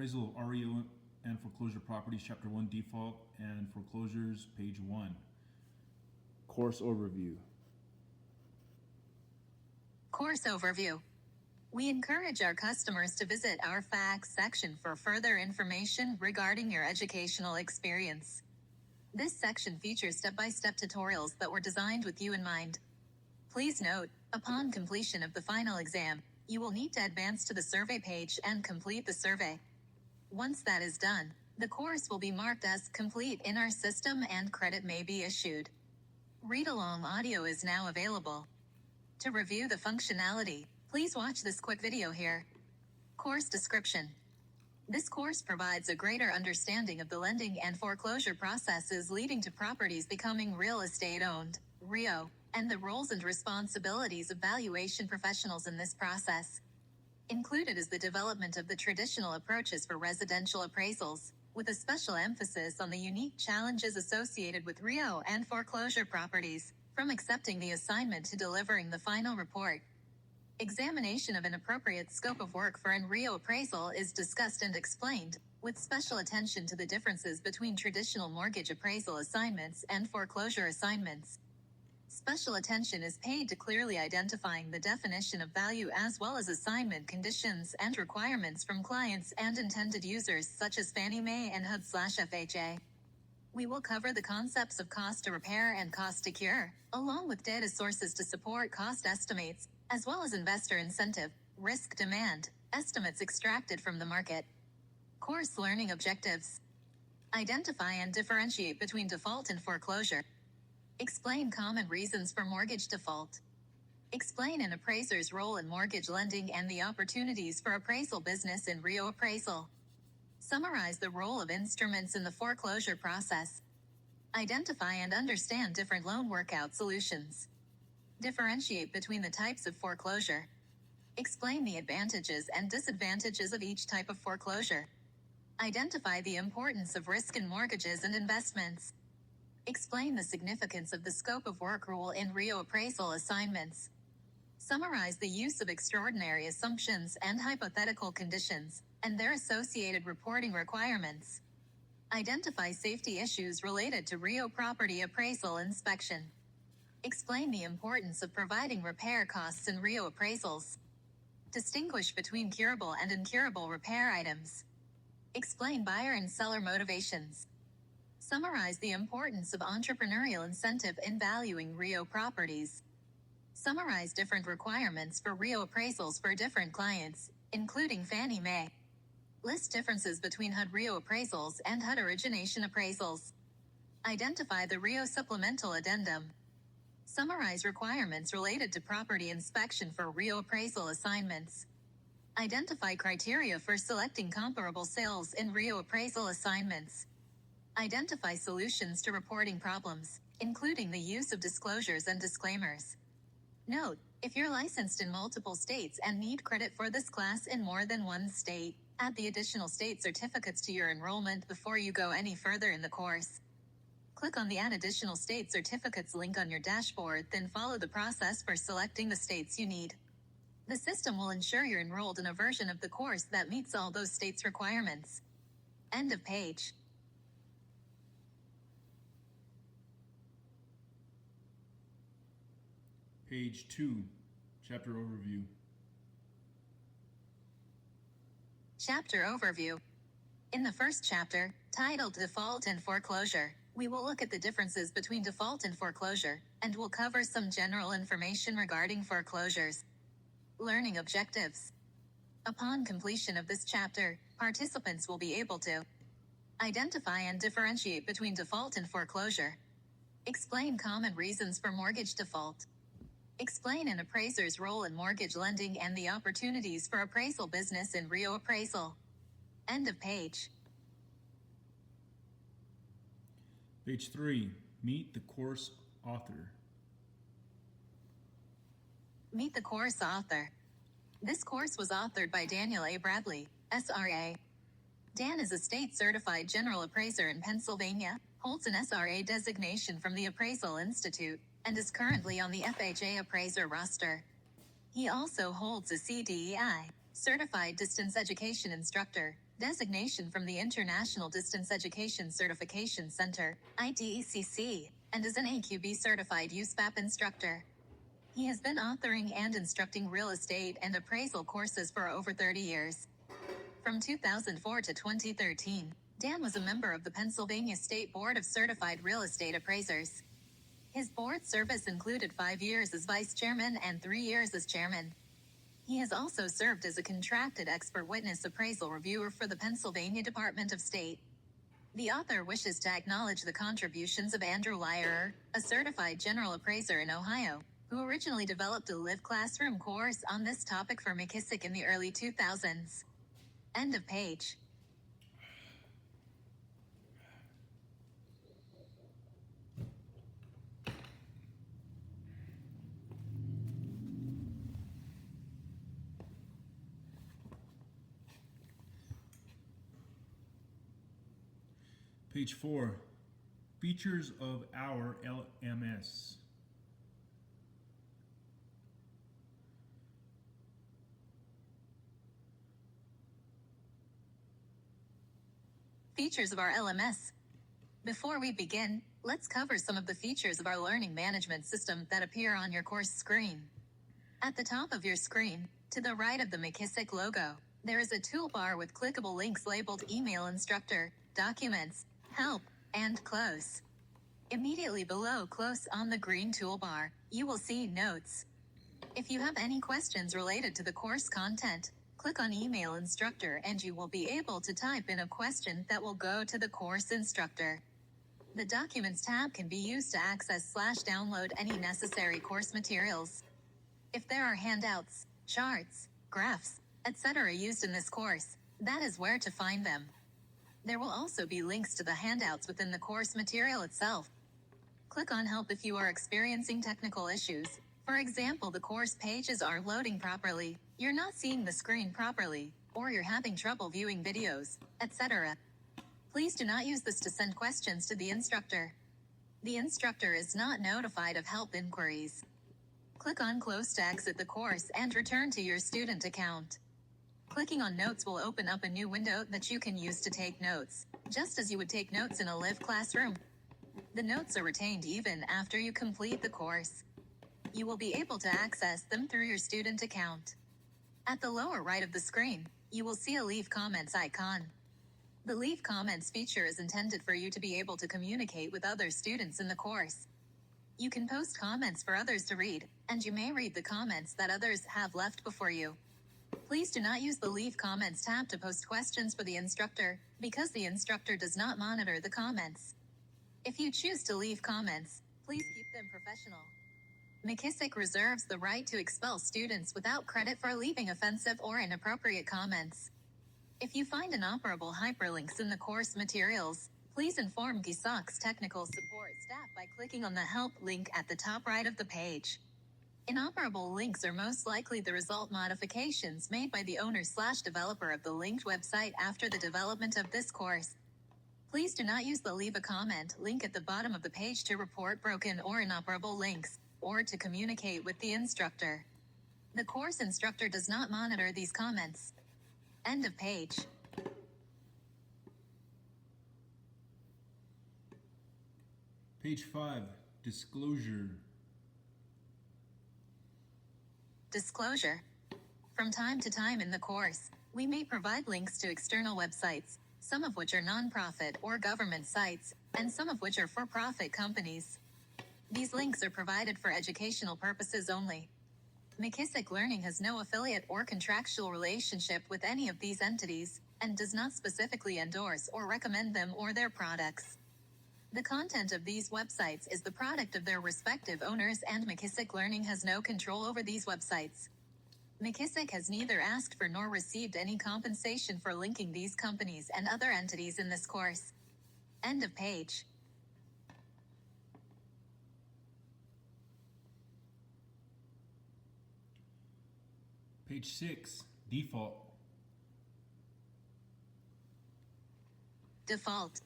Appraisal of REO and foreclosure properties, Chapter 1, Default and Foreclosures, page 1. Course overview. Course overview. We encourage our customers to visit our facts section for further information regarding your educational experience. This section features step-by-step tutorials that were designed with you in mind. Please note, upon completion of the final exam, you will need to advance to the survey page and complete the survey. Once that is done, the course will be marked as complete in our system and credit may be issued. Read-along audio is now available. To review the functionality, please watch this quick video here. Course description. This course provides a greater understanding of the lending and foreclosure processes leading to properties becoming real estate owned, REO, and the roles and responsibilities of valuation professionals in this process. Included is the development of the traditional approaches for residential appraisals, with a special emphasis on the unique challenges associated with REO and foreclosure properties, from accepting the assignment to delivering the final report. Examination of an appropriate scope of work for an REO appraisal is discussed and explained, with special attention to the differences between traditional mortgage appraisal assignments and foreclosure assignments. Special attention is paid to clearly identifying the definition of value as well as assignment conditions and requirements from clients and intended users such as Fannie Mae and HUD/FHA. We will cover the concepts of cost to repair and cost to cure, along with data sources to support cost estimates, as well as investor incentive, risk demand, estimates extracted from the market. Course learning objectives. Identify and differentiate between default and foreclosure. Explain common reasons for mortgage default. Explain an appraiser's role in mortgage lending and the opportunities for appraisal business in REO appraisal. Summarize the role of instruments in the foreclosure process. Identify and understand different loan workout solutions. Differentiate between the types of foreclosure. Explain the advantages and disadvantages of each type of foreclosure. Identify the importance of risk in mortgages and investments. Explain the significance of the scope of work rule in REO appraisal assignments. Summarize the use of extraordinary assumptions and hypothetical conditions, and their associated reporting requirements. Identify safety issues related to REO property appraisal inspection. Explain the importance of providing repair costs in REO appraisals. Distinguish between curable and incurable repair items. Explain buyer and seller motivations. Summarize the importance of entrepreneurial incentive in valuing REO properties. Summarize different requirements for REO appraisals for different clients, including Fannie Mae. List differences between HUD REO appraisals and HUD origination appraisals. Identify the REO supplemental addendum. Summarize requirements related to property inspection for REO appraisal assignments. Identify criteria for selecting comparable sales in REO appraisal assignments. Identify solutions to reporting problems, including the use of disclosures and disclaimers. Note, if you're licensed in multiple states and need credit for this class in more than one state, add the additional state certificates to your enrollment before you go any further in the course. Click on the Add Additional State Certificates link on your dashboard, then follow the process for selecting the states you need. The system will ensure you're enrolled in a version of the course that meets all those states' requirements. End of page. Page 2, Chapter Overview. Chapter Overview. In the first chapter, titled Default and Foreclosure, we will look at the differences between default and foreclosure, and will cover some general information regarding foreclosures. Learning objectives. Upon completion of this chapter, participants will be able to identify and differentiate between default and foreclosure. Explain common reasons for mortgage default. Explain an appraiser's role in mortgage lending and the opportunities for appraisal business in REO appraisal. End of page. Page 3, Meet the Course Author. Meet the course author. This course was authored by Daniel A. Bradley, SRA. Dan is a state-certified general appraiser in Pennsylvania, holds an SRA designation from the Appraisal Institute, and is currently on the FHA appraiser roster. He also holds a CDEI, Certified Distance Education Instructor, designation from the International Distance Education Certification Center, IDECC, and is an AQB certified USPAP instructor. He has been authoring and instructing real estate and appraisal courses for over 30 years. From 2004 to 2013, Dan was a member of the Pennsylvania State Board of Certified Real Estate Appraisers. His board service included 5 years as vice chairman and 3 years as chairman. He has also served as a contracted expert witness appraisal reviewer for the Pennsylvania Department of State. The author wishes to acknowledge the contributions of Andrew Lyrer, a certified general appraiser in Ohio, who originally developed a live classroom course on this topic for McKissick in the early 2000s. End of page. Page 4, features of our LMS. Features of our LMS. Before we begin, let's cover some of the features of our learning management system that appear on your course screen. At the top of your screen, to the right of the McKissick logo, there is a toolbar with clickable links labeled Email Instructor, Documents, Help, and Close. Immediately below Close on the green toolbar, you will see Notes. If you have any questions related to the course content, click on Email Instructor and you will be able to type in a question that will go to the course instructor. The Documents tab can be used to access/download any necessary course materials. If there are handouts, charts, graphs, etc. used in this course, that is where to find them. There will also be links to the handouts within the course material itself. Click on Help if you are experiencing technical issues. For example, the course pages aren't loading properly, you're not seeing the screen properly, or you're having trouble viewing videos, etc. Please do not use this to send questions to the instructor. The instructor is not notified of help inquiries. Click on Close to exit the course and return to your student account. Clicking on Notes will open up a new window that you can use to take notes, just as you would take notes in a live classroom. The notes are retained even after you complete the course. You will be able to access them through your student account. At the lower right of the screen, you will see a Leave Comments icon. The Leave Comments feature is intended for you to be able to communicate with other students in the course. You can post comments for others to read, and you may read the comments that others have left before you. Please do not use the Leave Comments tab to post questions for the instructor, because the instructor does not monitor the comments. If you choose to leave comments, please keep them professional. McKissick reserves the right to expel students without credit for leaving offensive or inappropriate comments. If you find inoperable hyperlinks in the course materials, please inform McKissick's technical support staff by clicking on the Help link at the top right of the page. Inoperable links are most likely the result modifications made by the owner/developer of the linked website after the development of this course. Please do not use the Leave a Comment link at the bottom of the page to report broken or inoperable links, or to communicate with the instructor. The course instructor does not monitor these comments. End of page. Page 5, disclosure. Disclosure. From time to time in the course, we may provide links to external websites, some of which are nonprofit or government sites, and some of which are for-profit companies. These links are provided for educational purposes only. McKissick Learning has no affiliate or contractual relationship with any of these entities, and does not specifically endorse or recommend them or their products. The content of these websites is the product of their respective owners, and McKissick Learning has no control over these websites. McKissick has neither asked for nor received any compensation for linking these companies and other entities in this course. End of page. Page 6, default. Default.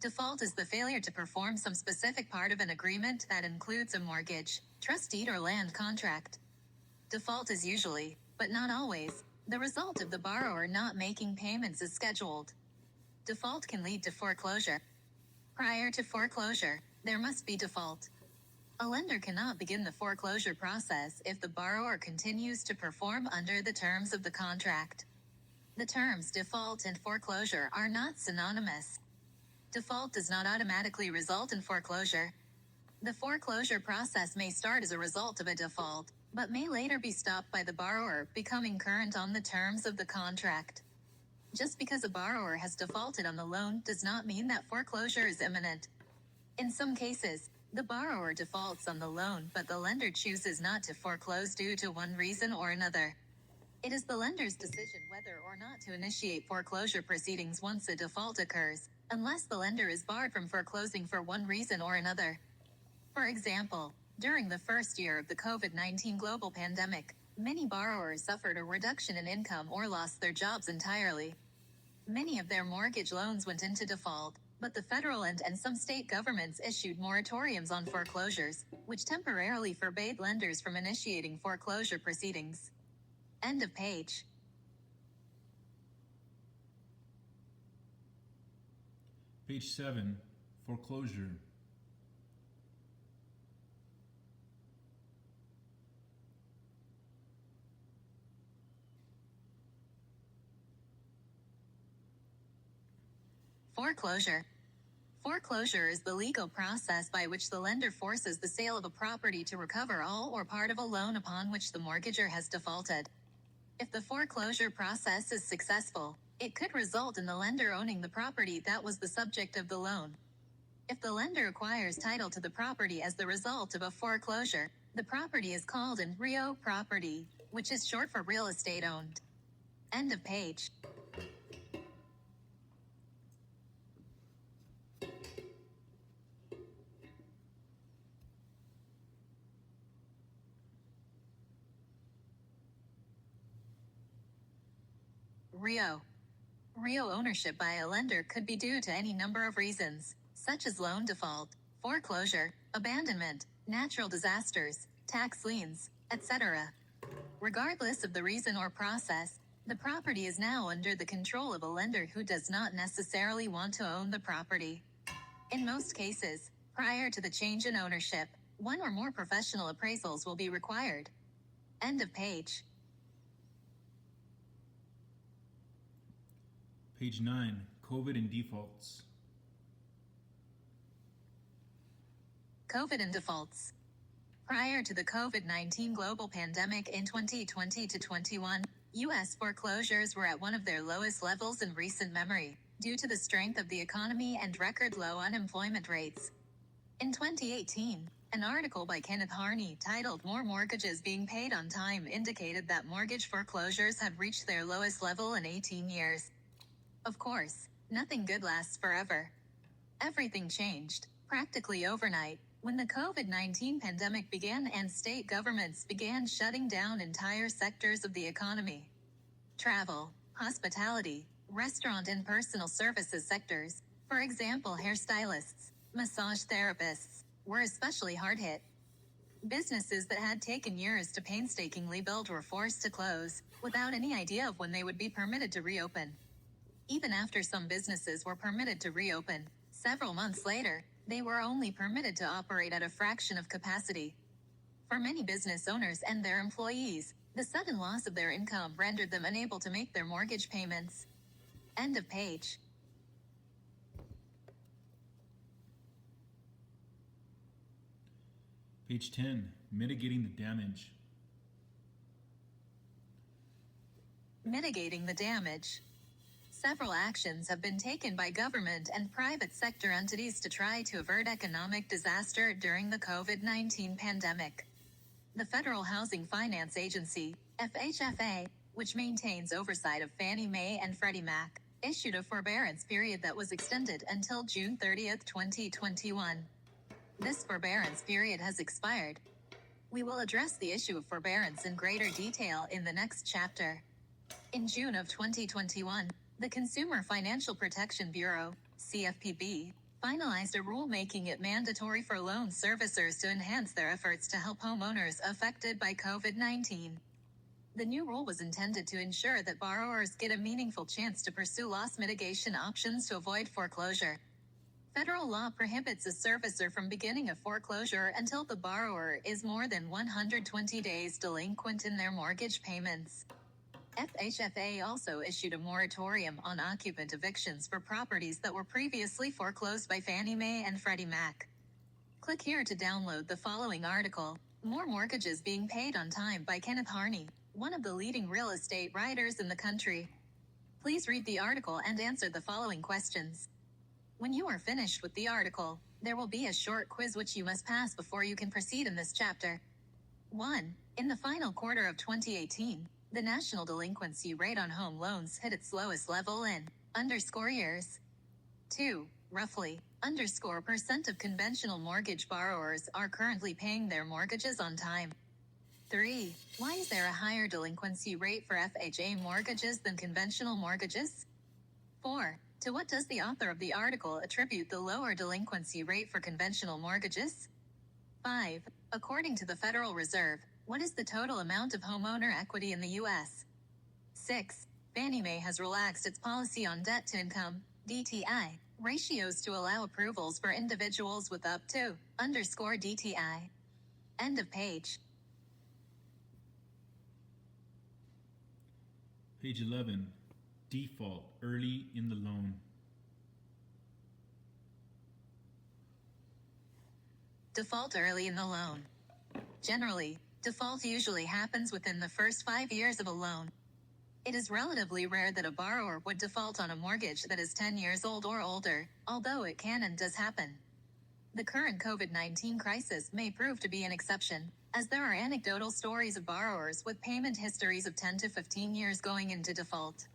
Default is the failure to perform some specific part of an agreement that includes a mortgage, trust deed, or land contract. Default is usually, but not always, The result of the borrower not making payments as scheduled. Default can lead to foreclosure. Prior to foreclosure, there must be default. A lender cannot begin the foreclosure process if the borrower continues to perform under the terms of the contract. The terms default and foreclosure are not synonymous. Default does not automatically result in foreclosure. The foreclosure process may start as a result of a default, but may later be stopped by the borrower becoming current on the terms of the contract. Just because a borrower has defaulted on the loan does not mean that foreclosure is imminent. In some cases, the borrower defaults on the loan, but the lender chooses not to foreclose due to one reason or another. It is the lender's decision whether or not to initiate foreclosure proceedings once a default occurs, unless the lender is barred from foreclosing for one reason or another. For example, during the first year of the COVID-19 global pandemic, many borrowers suffered a reduction in income or lost their jobs entirely. Many of their mortgage loans went into default, but the federal and some state governments issued moratoriums on foreclosures, which temporarily forbade lenders from initiating foreclosure proceedings. End of page. Page 7, foreclosure. Foreclosure. Foreclosure is the legal process by which the lender forces the sale of a property to recover all or part of a loan upon which the mortgagor has defaulted. If the foreclosure process is successful, it could result in the lender owning the property that was the subject of the loan. If the lender acquires title to the property as the result of a foreclosure, the property is called an REO property, which is short for real estate owned. End of page. REO. REO ownership by a lender could be due to any number of reasons, such as loan default, foreclosure, abandonment, natural disasters, tax liens, etc. Regardless of the reason or process, the property is now under the control of a lender who does not necessarily want to own the property. In most cases, prior to the change in ownership, one or more professional appraisals will be required. End of page. Page 9, COVID and defaults. COVID and defaults. Prior to the COVID-19 global pandemic in 2020 to 21, U.S. foreclosures were at one of their lowest levels in recent memory, due to the strength of the economy and record low unemployment rates. In 2018, an article by Kenneth Harney titled "More Mortgages Being Paid on Time" indicated that mortgage foreclosures had reached their lowest level in 18 years. Of course, nothing good lasts forever. Everything changed, practically overnight, when the COVID-19 pandemic began and state governments began shutting down entire sectors of the economy. Travel, hospitality, restaurant and personal services sectors, for example hairstylists, massage therapists, were especially hard hit. Businesses that had taken years to painstakingly build were forced to close, without any idea of when they would be permitted to reopen. Even after some businesses were permitted to reopen, several months later, they were only permitted to operate at a fraction of capacity. For many business owners and their employees, the sudden loss of their income rendered them unable to make their mortgage payments. End of page. Page 10, mitigating the damage. Mitigating the damage. Several actions have been taken by government and private sector entities to try to avert economic disaster during the COVID-19 pandemic. The Federal Housing Finance Agency, FHFA, which maintains oversight of Fannie Mae and Freddie Mac, issued a forbearance period that was extended until June 30, 2021. This forbearance period has expired. We will address the issue of forbearance in greater detail in the next chapter. In June of 2021, the Consumer Financial Protection Bureau, CFPB, finalized a rule making it mandatory for loan servicers to enhance their efforts to help homeowners affected by COVID-19. The new rule was intended to ensure that borrowers get a meaningful chance to pursue loss mitigation options to avoid foreclosure. Federal law prohibits a servicer from beginning a foreclosure until the borrower is more than 120 days delinquent in their mortgage payments. FHFA also issued a moratorium on occupant evictions for properties that were previously foreclosed by Fannie Mae and Freddie Mac. Click here to download the following article, More Mortgages Being Paid on Time by Kenneth Harney, one of the leading real estate writers in the country. Please read the article and answer the following questions. When you are finished with the article, there will be a short quiz which you must pass before you can proceed in this chapter. 1. In the final quarter of 2018, the national delinquency rate on home loans hit its lowest level in years. 2. Roughly % of conventional mortgage borrowers are currently paying their mortgages on time. 3. Why is there a higher delinquency rate for FHA mortgages than conventional mortgages? 4. To what does the author of the article attribute the lower delinquency rate for conventional mortgages? 5. According to the Federal Reserve, what is the total amount of homeowner equity in the U.S.? 6. Fannie Mae has relaxed its policy on debt-to-income (DTI) ratios to allow approvals for individuals with up to _DTI. End of page. Page 11. Default early in the loan. Default early in the loan. Generally, default usually happens within the first 5 years of a loan. It is relatively rare that a borrower would default on a mortgage that is 10 years old or older, although it can and does happen. The current COVID-19 crisis may prove to be an exception, as there are anecdotal stories of borrowers with payment histories of 10 to 15 years going into default.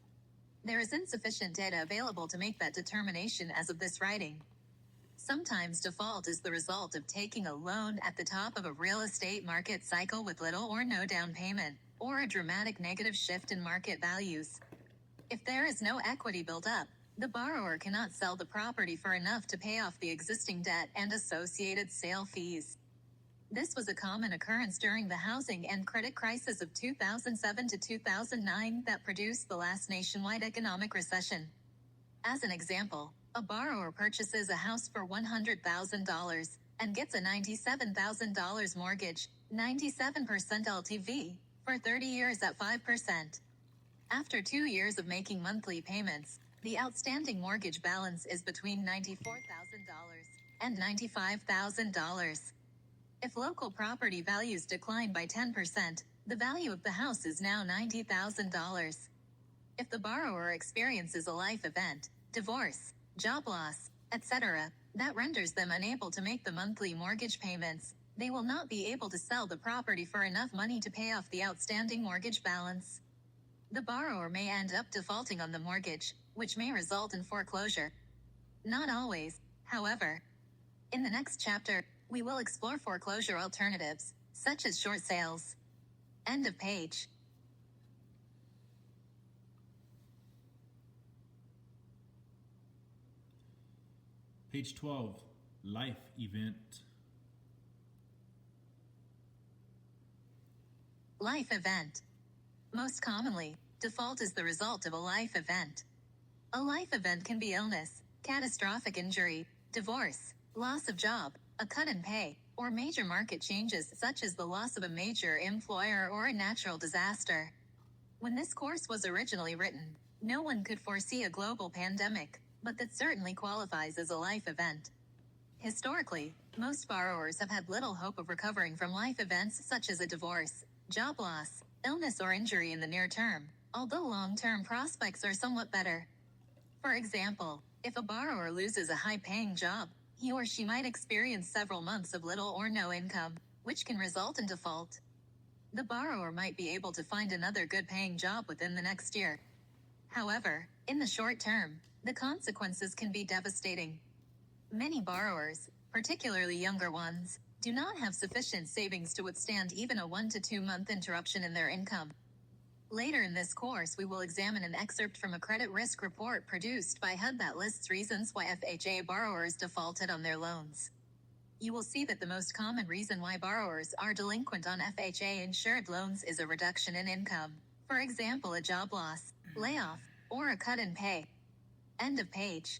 There is insufficient data available to make that determination as of this writing. Sometimes default is the result of taking a loan at the top of a real estate market cycle with little or no down payment, or a dramatic negative shift in market values. If there is no equity built up, the borrower cannot sell the property for enough to pay off the existing debt and associated sale fees. This was a common occurrence during the housing and credit crisis of 2007 to 2009 that produced the last nationwide economic recession. As an example, a borrower purchases a house for $100,000 and gets a $97,000 mortgage, 97% LTV, for 30 years at 5%. After 2 years of making monthly payments, the outstanding mortgage balance is between $94,000 and $95,000. If local property values decline by 10%, the value of the house is now $90,000. If the borrower experiences a life event, divorce, job loss, etc., that renders them unable to make the monthly mortgage payments, they will not be able to sell the property for enough money to pay off the outstanding mortgage balance. The borrower may end up defaulting on the mortgage, which may result in foreclosure. Not always, however. In the next chapter, we will explore foreclosure alternatives, such as short sales. End of page. Page 12. Life event. Life event. Most commonly, default is the result of a life event. A life event can be illness, catastrophic injury, divorce, loss of job, a cut in pay, or major market changes such as the loss of a major employer or a natural disaster. When this course was originally written, no one could foresee a global pandemic, but that certainly qualifies as a life event. Historically, most borrowers have had little hope of recovering from life events such as a divorce, job loss, illness or injury in the near term, although long-term prospects are somewhat better. For example, if a borrower loses a high-paying job, he or she might experience several months of little or no income, which can result in default. The borrower might be able to find another good-paying job within the next year. However, in the short term, the consequences can be devastating. Many borrowers, particularly younger ones, do not have sufficient savings to withstand even a 1 to 2 month interruption in their income. Later in this course, we will examine an excerpt from a credit risk report produced by HUD that lists reasons why FHA borrowers defaulted on their loans. You will see that the most common reason why borrowers are delinquent on FHA-insured loans is a reduction in income. For example, a job loss, layoff, or a cut in pay. End of page.